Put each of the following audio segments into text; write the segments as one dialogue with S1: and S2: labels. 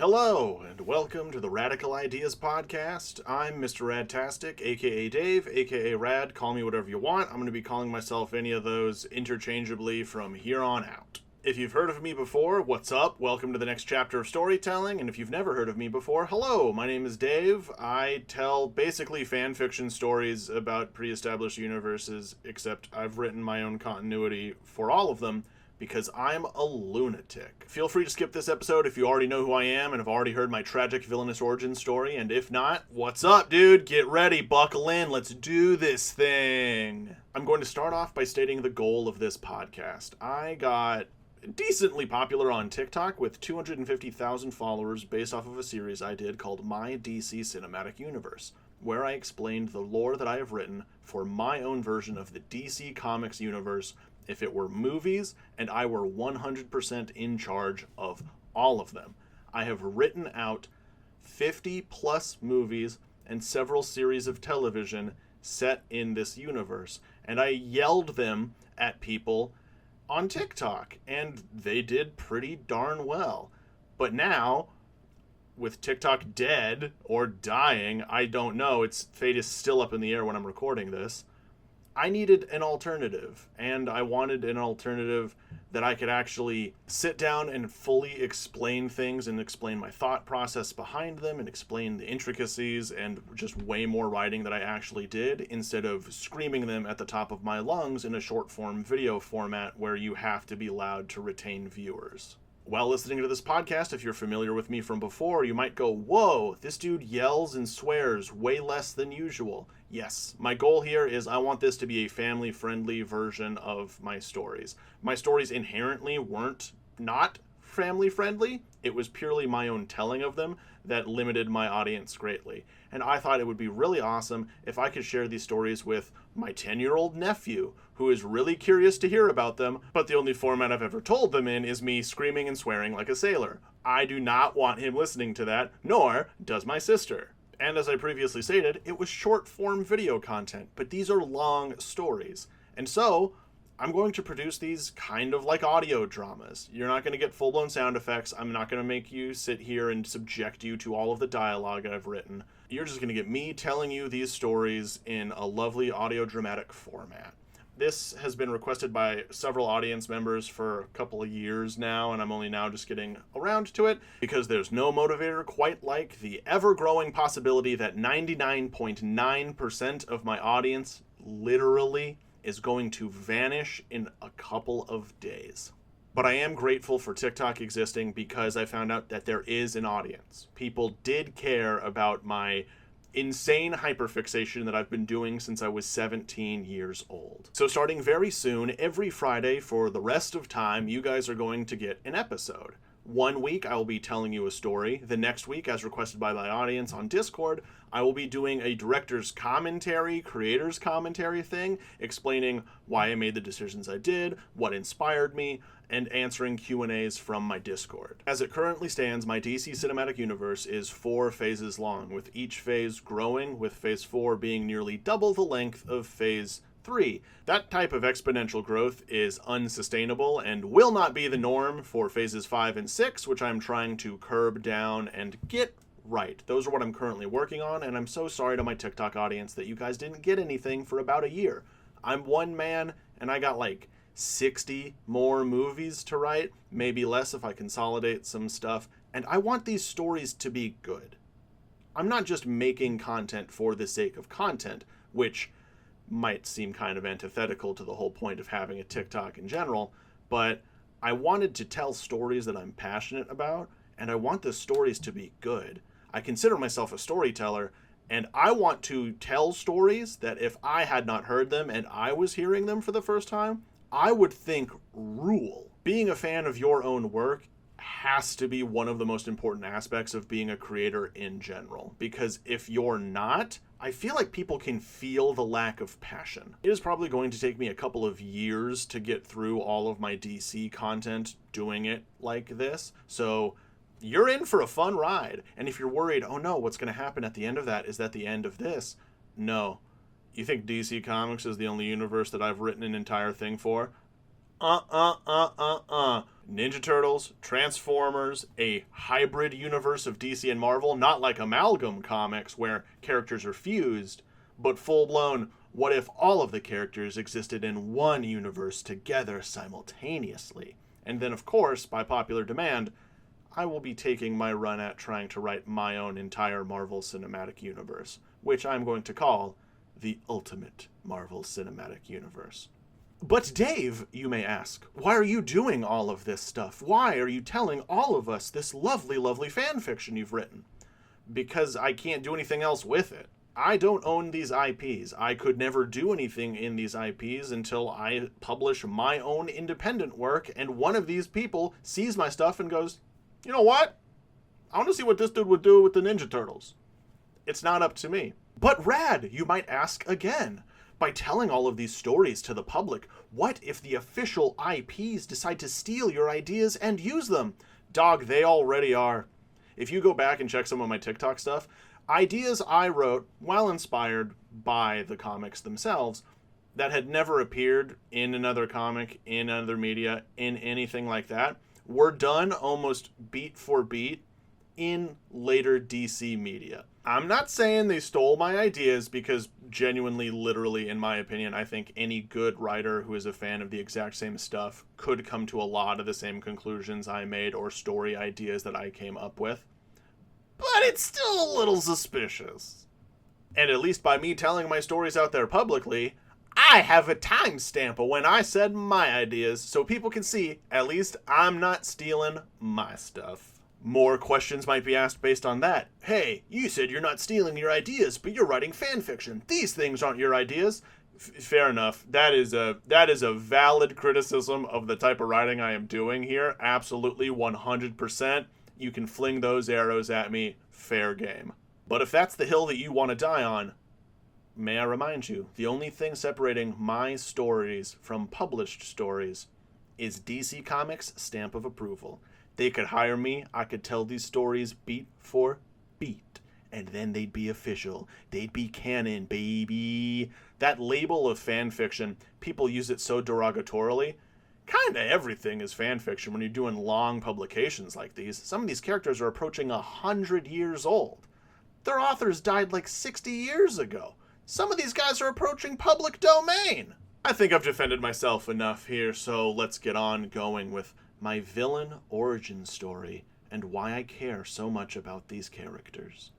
S1: Hello, and welcome to the Radical Ideas Podcast. I'm Mr. Radtastic, aka Dave, aka Rad. Call me whatever you want. I'm going to be calling myself any of those interchangeably from here on out. If you've heard of me before, what's up? Welcome to the next chapter of storytelling. And if you've never heard of me before, hello, my name is Dave. I tell basically fan fiction stories about pre-established universes, except I've written my own continuity for all of them, because I'm a lunatic. Feel free to skip this episode if you already know who I am and have already heard my tragic villainous origin story, and if not, what's up, dude? Get ready, buckle in, let's do this thing. I'm going to start off by stating the goal of this podcast. I got decently popular on TikTok with 250,000 followers based off of a series I did called My DC Cinematic Universe, where I explained the lore that I have written for my own version of the DC Comics universe if it were movies and I were 100% in charge of all of them. I have written out 50 plus movies and several series of television set in this universe, and I yelled them at people on TikTok, and they did pretty darn well. But now, with TikTok dead or dying, I don't know, its fate is still up in the air when I'm recording this, I needed an alternative, and I wanted an alternative that I could actually sit down and fully explain things and explain my thought process behind them and explain the intricacies and just way more writing that I actually did, instead of screaming them at the top of my lungs in a short form video format where you have to be loud to retain viewers. While listening to this podcast, if you're familiar with me from before, you might go, whoa, this dude yells and swears way less than usual. Yes, my goal here is I want this to be a family-friendly version of my stories. My stories inherently weren't not family-friendly. It was purely my own telling of them that limited my audience greatly. And I thought it would be really awesome if I could share these stories with my 10-year-old nephew, who is really curious to hear about them, but the only format I've ever told them in is me screaming and swearing like a sailor. I do not want him listening to that, nor does my sister. And as I previously stated, it was short-form video content, but these are long stories. And so, I'm going to produce these kind of like audio dramas. You're not going to get full-blown sound effects. I'm not going to make you sit here and subject you to all of the dialogue I've written. You're just going to get me telling you these stories in a lovely audio dramatic format. This has been requested by several audience members for a couple of years now, and I'm only now just getting around to it because there's no motivator quite like the ever-growing possibility that 99.9% of my audience literally is going to vanish in a couple of days. But I am grateful for TikTok existing because I found out that there is an audience. People did care about my insane hyperfixation that I've been doing since I was 17 years old. So starting very soon, every Friday for the rest of time, you guys are going to get an episode. One week, I will be telling you a story. The next week, as requested by my audience on Discord, I will be doing a director's commentary, creator's commentary thing, explaining why I made the decisions I did, what inspired me, and answering Q&As from my Discord. As it currently stands, my DC Cinematic Universe is 4 phases long, with each phase growing, with phase 4 being nearly double the length of phase 3. That type of exponential growth is unsustainable and will not be the norm for phases 5 and 6, which I'm trying to curb down and get right. Those are what I'm currently working on, and I'm so sorry to my TikTok audience that you guys didn't get anything for about a year. I'm one man, and I got like 60 more movies to write, maybe less if I consolidate some stuff, and I want these stories to be good. I'm not just making content for the sake of content, which might seem kind of antithetical to the whole point of having a TikTok in general, but I wanted to tell stories that I'm passionate about, and I want the stories to be good. I consider myself a storyteller, and I want to tell stories that if I had not heard them and I was hearing them for the first time, I would think rule. Being a fan of your own work has to be one of the most important aspects of being a creator in general, because if you're not, I feel like people can feel the lack of passion. It is probably going to take me a couple of years to get through all of my DC content doing it like this, so you're in for a fun ride. And if you're worried, oh no, what's going to happen at the end of that? Is that the end of this? No. You think DC Comics is the only universe that I've written an entire thing for? Ninja Turtles, Transformers, a hybrid universe of DC and Marvel, not like amalgam comics where characters are fused, but full blown, what if all of the characters existed in one universe together simultaneously? And then, of course, by popular demand, I will be taking my run at trying to write my own entire Marvel Cinematic Universe, which I'm going to call the Ultimate Marvel Cinematic Universe. But Dave, you may ask, why are you doing all of this stuff? Why are you telling all of us this lovely, lovely fan fiction you've written? Because I can't do anything else with it. I don't own these IPs. I could never do anything in these IPs until I publish my own independent work, and one of these people sees my stuff and goes, you know what? I want to see what this dude would do with the Ninja Turtles. It's not up to me. But Rad, you might ask again. By telling all of these stories to the public, what if the official IPs decide to steal your ideas and use them? Dog, they already are. If you go back and check some of my TikTok stuff, ideas I wrote, while inspired by the comics themselves, that had never appeared in another comic, in other media, in anything like that, were done almost beat for beat in later DC media. I'm not saying they stole my ideas, because genuinely, literally, in my opinion, I think any good writer who is a fan of the exact same stuff could come to a lot of the same conclusions I made or story ideas that I came up with. But it's still a little suspicious. And at least by me telling my stories out there publicly, I have a timestamp of when I said my ideas, so people can see at least I'm not stealing my stuff. More questions might be asked based on that. Hey, you said you're not stealing your ideas, but you're writing fan fiction. These things aren't your ideas. Fair enough. That is a valid criticism of the type of writing I am doing here. Absolutely, 100%. You can fling those arrows at me. Fair game. But if that's the hill that you want to die on, may I remind you, the only thing separating my stories from published stories is DC Comics' stamp of approval. They could hire me, I could tell these stories beat for beat, and then they'd be official. They'd be canon, baby. That label of fan fiction, people use it so derogatorily. Kinda everything is fan fiction when you're doing long publications like these. Some of these characters are approaching 100 years old. Their authors died like 60 years ago. Some of these guys are approaching public domain. I think I've defended myself enough here, so let's get on going with my villain origin story and why I care so much about these characters.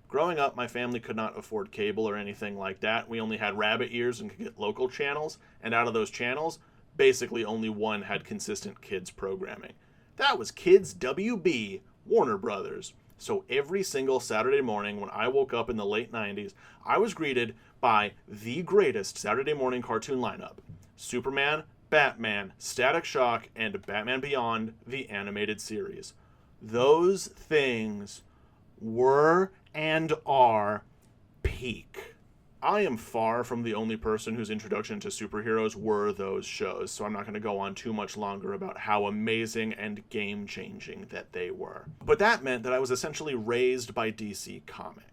S1: Growing up, my family could not afford cable or anything like that. We only had rabbit ears and could get local channels, and out of those channels, basically only one had consistent kids programming. That was Kids WB, Warner Brothers. So every single Saturday morning when I woke up in the late 90s, I was greeted by the greatest Saturday morning cartoon lineup. Superman, Batman, Static Shock, and Batman Beyond, the animated series. Those things were and are peak. I am far from the only person whose introduction to superheroes were those shows, so I'm not going to go on too much longer about how amazing and game-changing that they were. But that meant that I was essentially raised by DC Comics.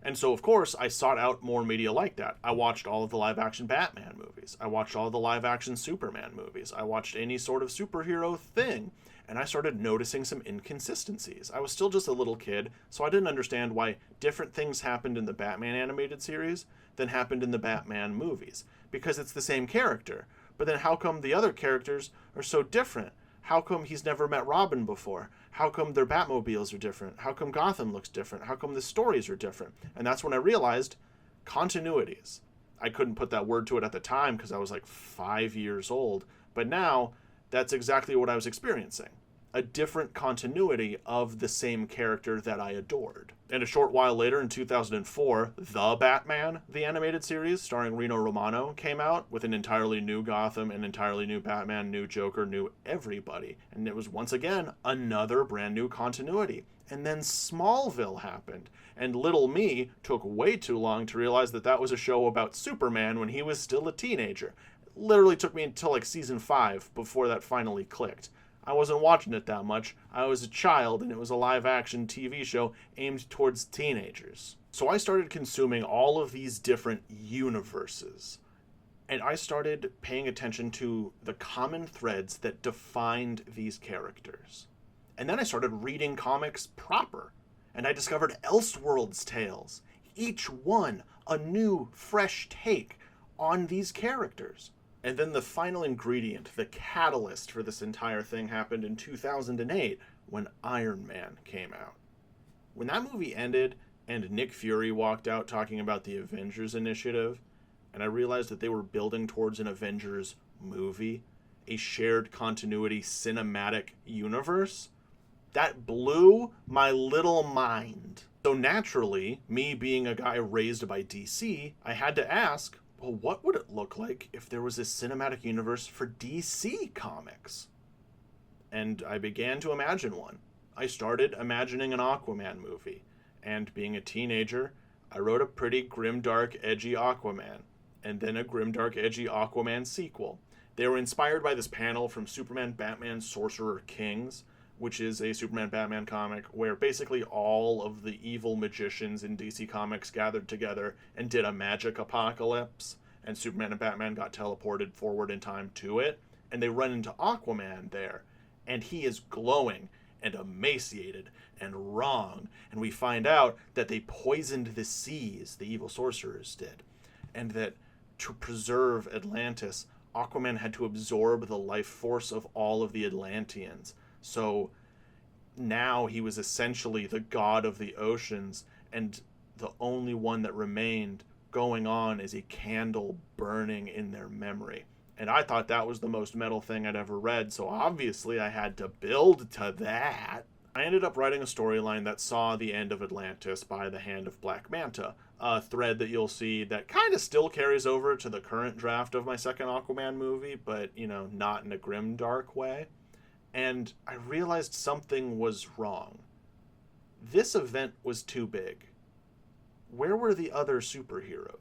S1: And so, of course, I sought out more media like that. I watched all of the live-action Batman movies. I watched all of the live-action Superman movies. I watched any sort of superhero thing. And I started noticing some inconsistencies. I was still just a little kid, so I didn't understand why different things happened in the Batman animated series than happened in the Batman movies. Because it's the same character. But then how come the other characters are so different? How come he's never met Robin before? How come their Batmobiles are different? How come Gotham looks different? How come the stories are different? And that's when I realized continuities. I couldn't put that word to it at the time because I was like 5 years old. But now, that's exactly what I was experiencing. A different continuity of the same character that I adored. And a short while later, in 2004, The Batman, the animated series, starring Rino Romano, came out with an entirely new Gotham, an entirely new Batman, new Joker, new everybody. And it was once again another brand new continuity. And then Smallville happened, and little me took way too long to realize that that was a show about Superman when he was still a teenager. It literally took me until like season 5 before that finally clicked. I wasn't watching it that much. I was a child, and it was a live-action TV show aimed towards teenagers. So I started consuming all of these different universes. And I started paying attention to the common threads that defined these characters. And then I started reading comics proper. And I discovered Elseworlds tales, each one a new, fresh take on these characters. And then the final ingredient, the catalyst for this entire thing, happened in 2008 when Iron Man came out. When that movie ended and Nick Fury walked out talking about the Avengers Initiative, and I realized that they were building towards an Avengers movie, a shared continuity cinematic universe, that blew my little mind. So naturally, me being a guy raised by DC, I had to ask, well, what would it look like if there was a cinematic universe for DC comics? And I began to imagine one. I started imagining an Aquaman movie, and being a teenager, I wrote a pretty grimdark, edgy Aquaman, and then a grimdark, edgy Aquaman sequel. They were inspired by this panel from Superman, Batman, Sorcerer Kings, which is a Superman-Batman comic where basically all of the evil magicians in DC Comics gathered together and did a magic apocalypse, and Superman and Batman got teleported forward in time to it, and they run into Aquaman there, and he is glowing and emaciated and wrong, and we find out that they poisoned the seas, the evil sorcerers did, and that to preserve Atlantis, Aquaman had to absorb the life force of all of the Atlanteans. So now he was essentially the god of the oceans, and the only one that remained going on is a candle burning in their memory. And I thought that was the most metal thing I'd ever read, so obviously I had to build to that. I ended up writing a storyline that saw the end of Atlantis by the hand of Black Manta, a thread that you'll see that kind of still carries over to the current draft of my second Aquaman movie, but, not in a grim, dark way. And I realized something was wrong. This event was too big. Where were the other superheroes?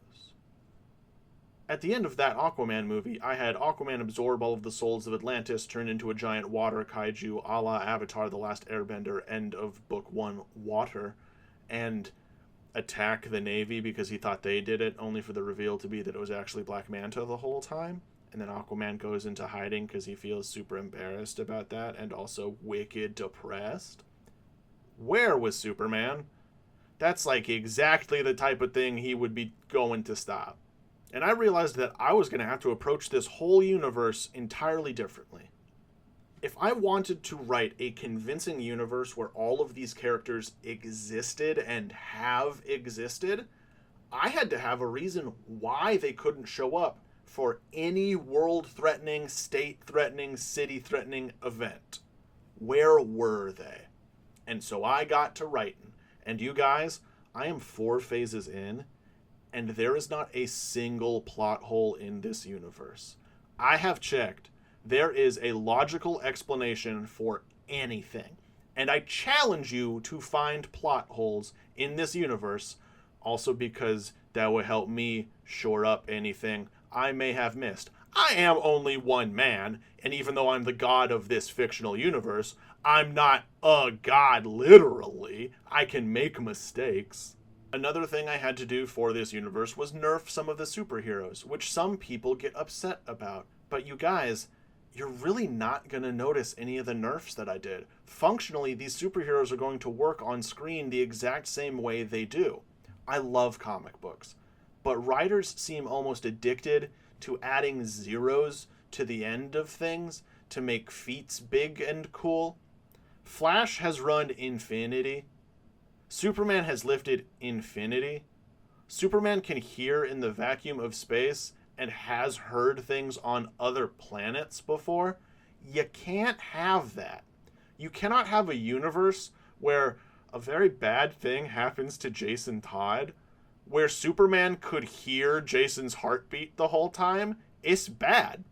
S1: At the end of that Aquaman movie, I had Aquaman absorb all of the souls of Atlantis, turn into a giant water kaiju a la Avatar: The Last Airbender, end of Book 1, Water, and attack the Navy because he thought they did it, only for the reveal to be that it was actually Black Manta the whole time. And then Aquaman goes into hiding because he feels super embarrassed about that and also wicked depressed. Where was Superman? That's like exactly the type of thing he would be going to stop. And I realized that I was going to have to approach this whole universe entirely differently. If I wanted to write a convincing universe where all of these characters existed and have existed, I had to have a reason why they couldn't show up for any world-threatening, state-threatening, city-threatening event. Where were they? And so I got to writing. And you guys, I am 4 phases in, and there is not a single plot hole in this universe. I have checked. There is a logical explanation for anything. And I challenge you to find plot holes in this universe, also because that would help me shore up anything I may have missed. I am only one man, and even though I'm the god of this fictional universe, I'm not a god literally. I can make mistakes. Another thing I had to do for this universe was nerf some of the superheroes, which some people get upset about. But you guys, you're really not going to notice any of the nerfs that I did. Functionally, these superheroes are going to work on screen the exact same way they do. I love comic books, but writers seem almost addicted to adding zeros to the end of things to make feats big and cool. Flash has run infinity. Superman has lifted infinity. Superman can hear in the vacuum of space and has heard things on other planets before. You can't have that. You cannot have a universe where a very bad thing happens to Jason Todd, where Superman could hear Jason's heartbeat the whole time. It's bad.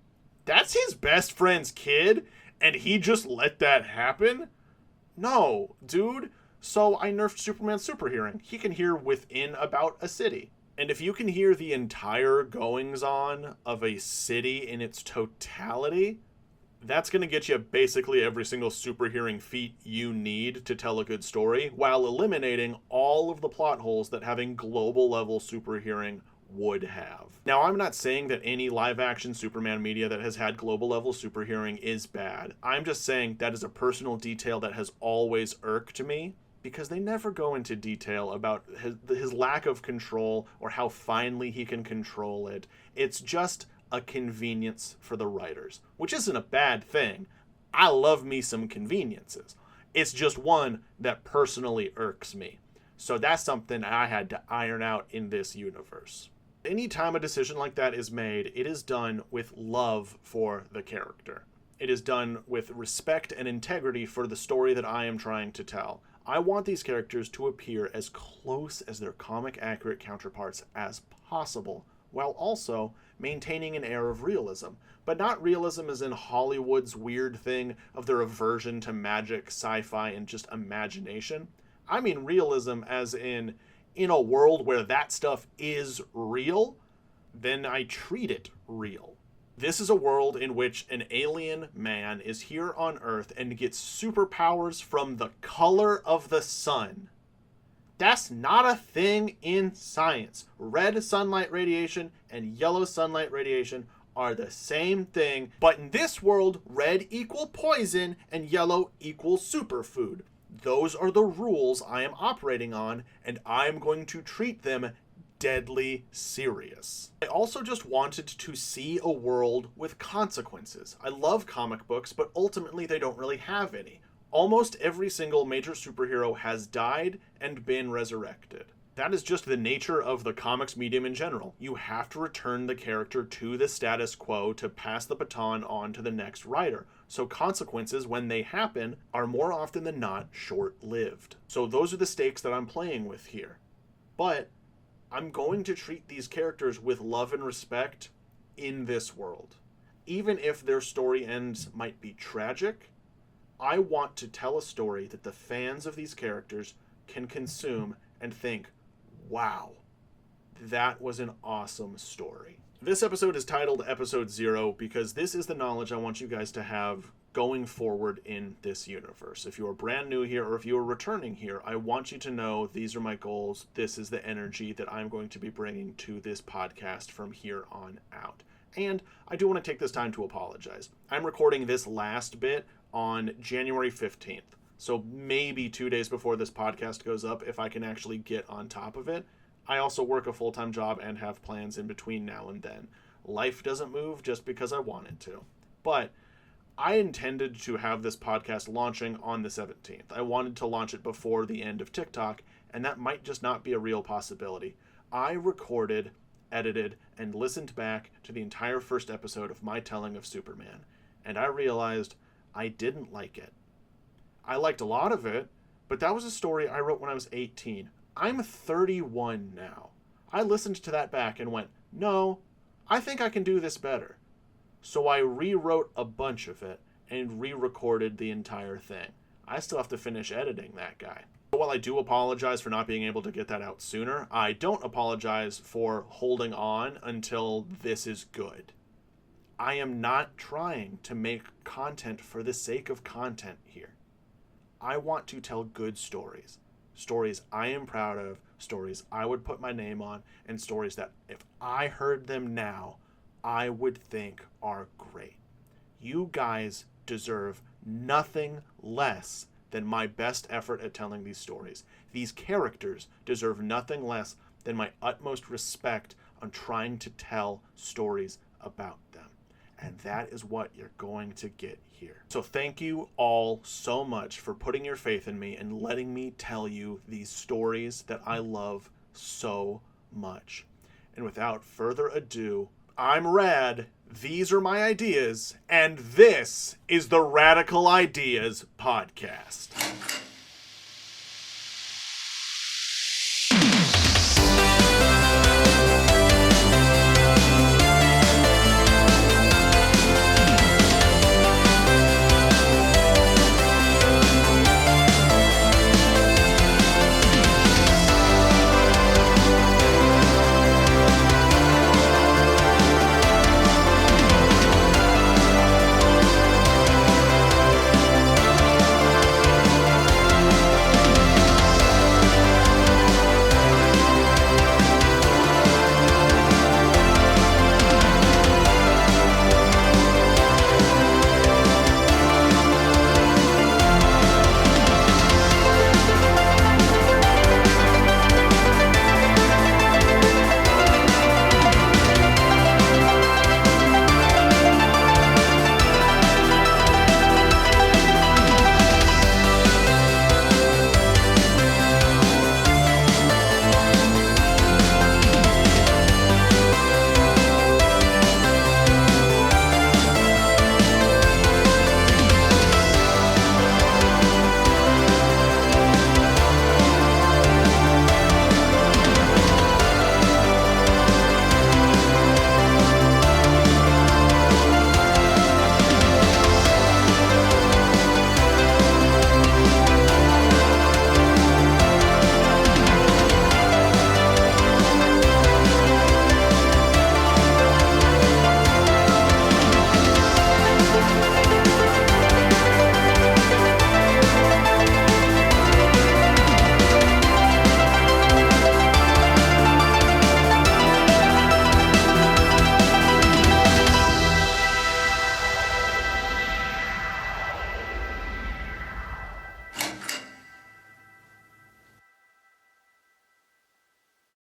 S1: That's his best friend's kid, and he just let that happen? No, dude. So I nerfed Superman's super hearing. He can hear within about a city. And if you can hear the entire goings-on of a city in its totality, that's going to get you basically every single super hearing feat you need to tell a good story, while eliminating all of the plot holes that having global level super hearing would have. Now, I'm not saying that any live-action Superman media that has had global-level superheroing is bad. I'm just saying that is a personal detail that has always irked me, because they never go into detail about his lack of control or how finely he can control it. It's just a convenience for the writers, which isn't a bad thing. I love me some conveniences. It's just one that personally irks me. So that's something I had to iron out in this universe. Anytime a decision like that is made, it is done with love for the character. It is done with respect and integrity for the story that I am trying to tell. I want these characters to appear as close as their comic accurate counterparts as possible, while also maintaining an air of realism. But not realism as in Hollywood's weird thing of their aversion to magic, sci-fi, and just imagination. I mean realism as in a world where that stuff is real, then I treat it real. This is a world in which an alien man is here on Earth and gets superpowers from the color of the sun. That's not a thing in science. Red sunlight radiation and yellow sunlight radiation are the same thing, but in this world, red equal poison and yellow equal superfood. Those are the rules I am operating on, and I'm going to treat them deadly serious. I also just wanted to see a world with consequences. I love comic books, but ultimately they don't really have any. Almost every single major superhero has died and been resurrected. That is just the nature of the comics medium in general. You have to return the character to the status quo to pass the baton on to the next writer. So consequences, when they happen, are more often than not short-lived. So those are the stakes that I'm playing with here. But I'm going to treat these characters with love and respect in this world. Even if their story ends might be tragic, I want to tell a story that the fans of these characters can consume and think, wow, that was an awesome story. This episode is titled Episode 0 because this is the knowledge I want you guys to have going forward in this universe. If you are brand new here or if you are returning here, I want you to know these are my goals. This is the energy that I'm going to be bringing to this podcast from here on out. And I do want to take this time to apologize. I'm recording this last bit on January 15th. So maybe 2 days before this podcast goes up, if I can actually get on top of it. I also work a full-time job and have plans in between now and then. Life doesn't move just because I want it to. But I intended to have this podcast launching on the 17th. I wanted to launch it before the end of TikTok, and that might just not be a real possibility. I recorded, edited, and listened back to the entire first episode of my telling of Superman, and I realized I didn't like it. I liked a lot of it, but that was a story I wrote when I was 18. I'm 31 now. I listened to that back and went, no, I think I can do this better. So I rewrote a bunch of it and re-recorded the entire thing. I still have to finish editing that guy. While I do apologize for not being able to get that out sooner, I don't apologize for holding on until this is good. I am not trying to make content for the sake of content here. I want to tell good stories. Stories I am proud of, stories I would put my name on, and stories that if I heard them now, I would think are great. You guys deserve nothing less than my best effort at telling these stories. These characters deserve nothing less than my utmost respect on trying to tell stories about them. And that is what you're going to get here. So thank you all so much for putting your faith in me and letting me tell you these stories that I love so much. And without further ado, I'm Rad, these are my ideas, and this is the Radical Ideas Podcast.